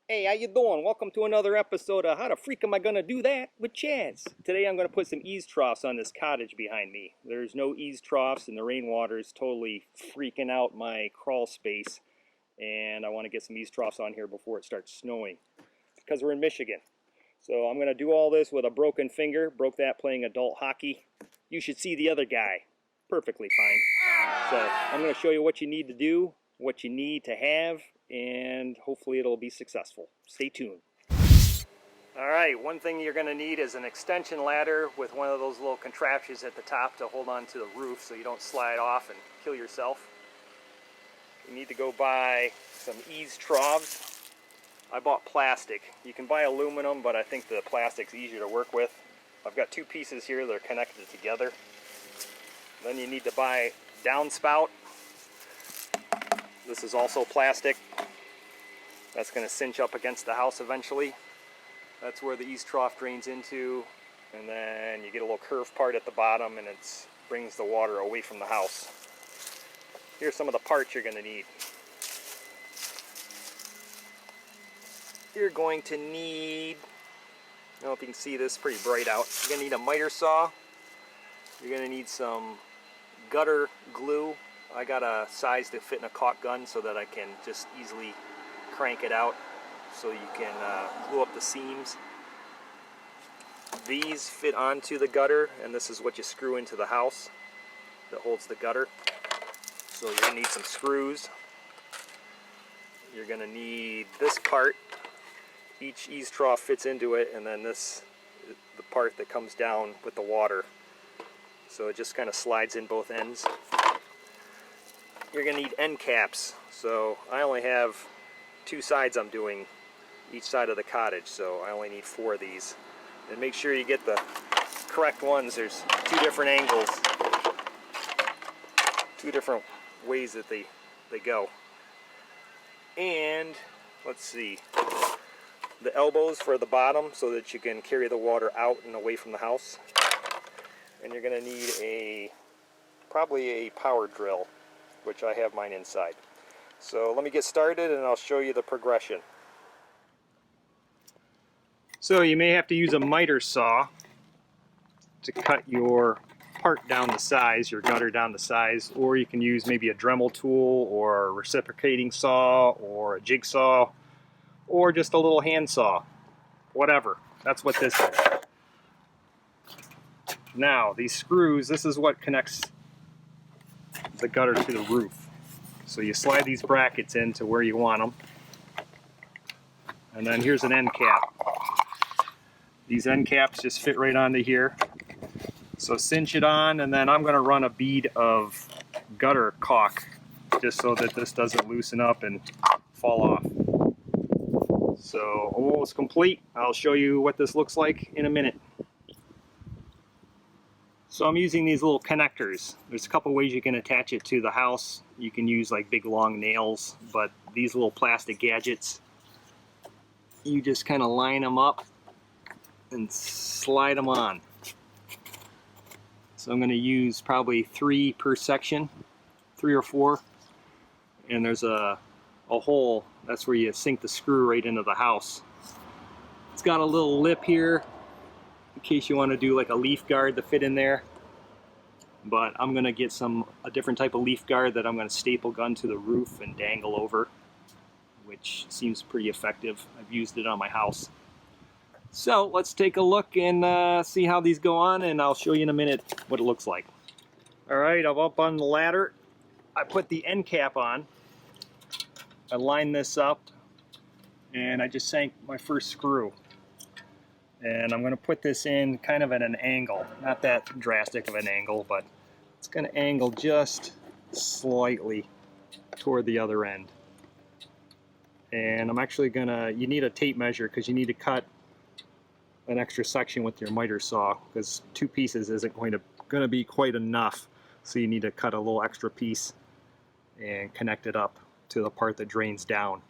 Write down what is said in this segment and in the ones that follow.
Hey, how you doing? Welcome to another episode of How the Freak Am I Gonna Do That with Chaz. Today I'm gonna put some eaves-troughs on this cottage behind me. There's no eaves-troughs and the rainwater is totally freaking out my crawl space. And I want to get some eaves-troughs on here before it starts snowing. Because we're in Michigan. So I'm gonna do all this with a broken finger. Broke that playing adult hockey. You should see the other guy. Perfectly fine. So I'm gonna show you what you need to do, what you need to have, and hopefully it'll be successful. Stay tuned. Alright, one thing you're going to need is an extension ladder with one of those little contraptions at the top to hold on to the roof so you don't slide off and kill yourself. You need to go buy some Eaves-troughs. I bought plastic. You can buy aluminum, but I think the plastic's easier to work with. I've got two pieces here that are connected together. Then you need to buy downspout. This is also plastic. That's going to cinch up against the house eventually. That's where the eaves-trough drains into, and then you get a little curved part at the bottom and it brings the water away from the house. Here's some of the parts you're going to need. You're going to need, I don't know if you can see this, pretty bright out. You're going to need a miter saw. You're going to need some gutter glue. I got a size to fit in a caulk gun so that I can just easily crank it out so you can glue up the seams. These fit onto the gutter, and this is what you screw into the house that holds the gutter. So you're going to need some screws. You're going to need this part. Each eaves-trough fits into it, and then this, the part that comes down with the water. So it just kind of slides in both ends. You're going to need end caps. So I only have two sides I'm doing, each side of the cottage, so I only need 4 of these. And make sure you get the correct ones. There's 2 different angles, 2 different ways that they go. And let's see, the elbows for the bottom so that you can carry the water out and away from the house. And you're going to need probably a power drill, which I have mine inside. So let me get started and I'll show you the progression. So you may have to use a miter saw to cut your part down to size, your gutter down to size, or you can use maybe a Dremel tool or a reciprocating saw or a jigsaw or just a little hand saw. Whatever. That's what this is. Now these screws, this is what connects the gutter to the roof. So you slide these brackets into where you want them. And then here's an end cap. These end caps just fit right onto here. So cinch it on, and then I'm going to run a bead of gutter caulk just so that this doesn't loosen up and fall off. So almost complete. I'll show you what this looks like in a minute. So I'm using these little connectors. There's a couple ways you can attach it to the house. You can use like big long nails, but these little plastic gadgets, you just kind of line them up and slide them on. So I'm going to use probably 3 per section, 3 or 4. And there's a hole, that's where you sink the screw right into the house. It's got a little lip here in case you want to do like a leaf guard to fit in there. But I'm going to get a different type of leaf guard that I'm going to staple gun to the roof and dangle over, which seems pretty effective. I've used it on my house. So let's take a look and see how these go on, and I'll show you in a minute what it looks like. Alright, I'm up on the ladder. I put the end cap on. I line this up, and I just sank my first screw. And I'm going to put this in kind of at an angle. Not that drastic of an angle, but it's going to angle just slightly toward the other end. And I'm actually going to, you need a tape measure because you need to cut an extra section with your miter saw because 2 pieces isn't going to be quite enough. So you need to cut a little extra piece and connect it up to the part that drains down.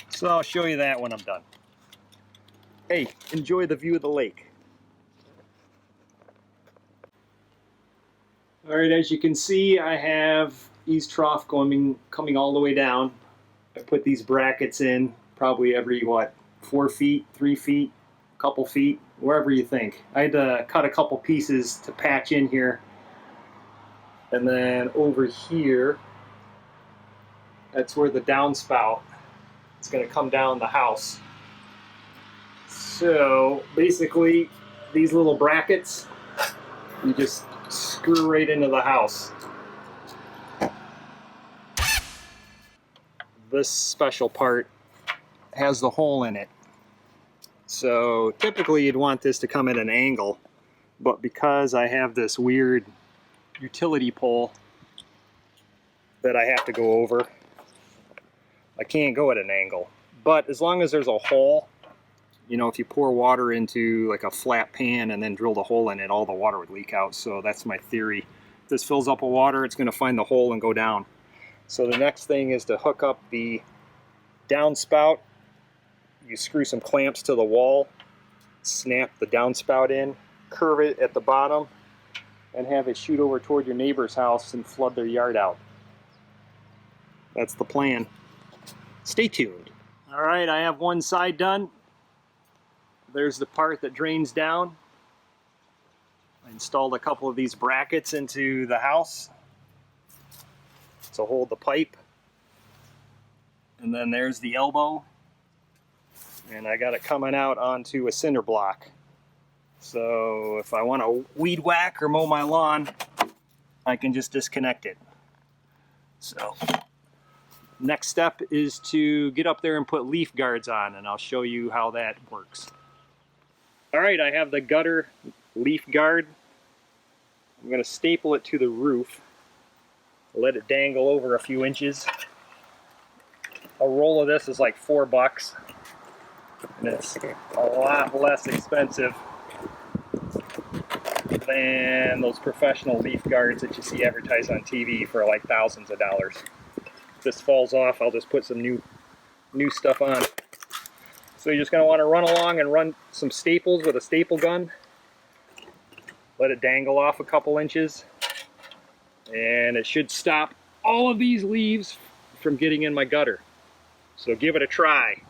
So I'll show you that when I'm done. Hey, enjoy the view of the lake. Alright, as you can see, I have eaves-trough coming all the way down. I put these brackets in probably every, what, 4 feet, 3 feet, a couple feet, wherever you think. I had to cut a couple pieces to patch in here. And then over here, that's where the downspout is going to come down the house. So basically, these little brackets, you just screw right into the house. This special part has the hole in it. So typically you'd want this to come at an angle, but because I have this weird utility pole that I have to go over, I can't go at an angle. But as long as there's a hole, you know, if you pour water into like a flat pan and then drill the hole in it, all the water would leak out. So that's my theory. If this fills up with water, it's going to find the hole and go down. So the next thing is to hook up the downspout. You screw some clamps to the wall, snap the downspout in, curve it at the bottom, and have it shoot over toward your neighbor's house and flood their yard out. That's the plan. Stay tuned. All right, I have one side done. There's the part that drains down. I installed a couple of these brackets into the house to hold the pipe. And then there's the elbow. And I got it coming out onto a cinder block. So if I want to weed whack or mow my lawn, I can just disconnect it. So next step is to get up there and put leaf guards on, and I'll show you how that works. All right, I have the gutter leaf guard. I'm going to staple it to the roof, let it dangle over a few inches. A roll of this is like $4, and it's a lot less expensive than those professional leaf guards that you see advertised on TV for like thousands of dollars. If this falls off, I'll just put some new stuff on. So you're just going to want to run along and run some staples with a staple gun. Let it dangle off a couple inches. And it should stop all of these leaves from getting in my gutter. So give it a try.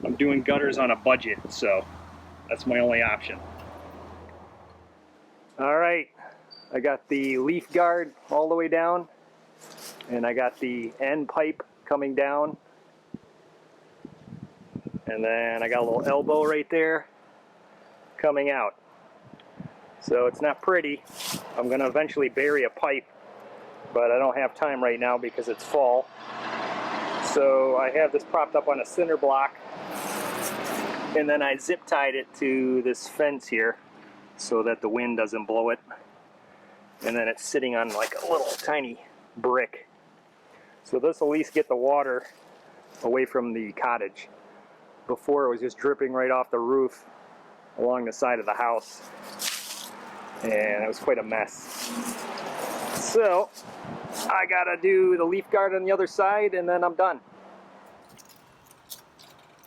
I'm doing gutters on a budget, so that's my only option. All right, I got the leaf guard all the way down, and I got the end pipe coming down. And then I got a little elbow right there coming out. So it's not pretty. I'm going to eventually bury a pipe, but I don't have time right now because it's fall. So I have this propped up on a cinder block, and then I zip tied it to this fence here so that the wind doesn't blow it. And then it's sitting on like a little tiny brick. So this will at least get the water away from the cottage. Before it was just dripping right off the roof along the side of the house, and it was quite a mess. So I gotta do the leaf guard on the other side, and then I'm done.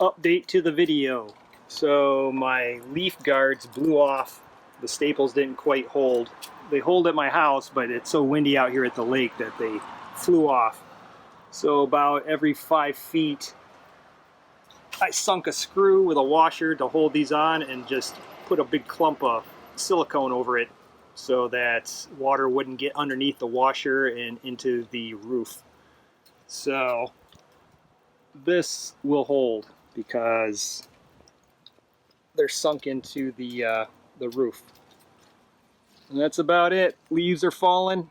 Update to the video. So my leaf guards blew off. The staples didn't quite hold. They hold at my house, but it's so windy out here at the lake that they flew off. So about every 5 feet, I sunk a screw with a washer to hold these on and just put a big clump of silicone over it so that water wouldn't get underneath the washer and into the roof. So this will hold because they're sunk into the roof. And that's about it. Leaves are falling.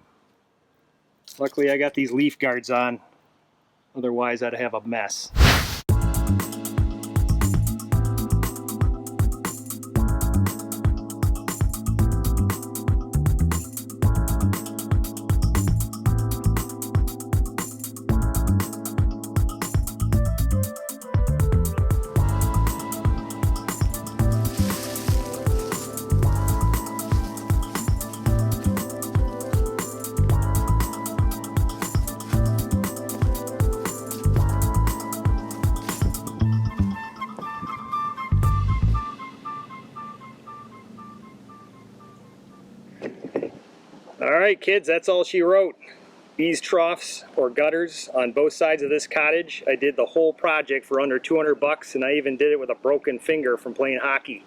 Luckily I got these leaf guards on. Otherwise I'd have a mess. All right, kids, that's all she wrote. eaves-troughs or gutters on both sides of this cottage. I did the whole project for under 200 bucks, and I even did it with a broken finger from playing hockey.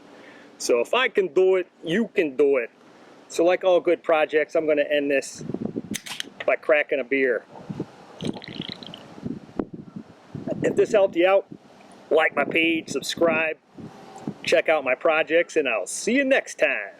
So if I can do it, you can do it. So like all good projects, I'm going to end this by cracking a beer. If this helped you out, like my page, subscribe, check out my projects, and I'll see you next time.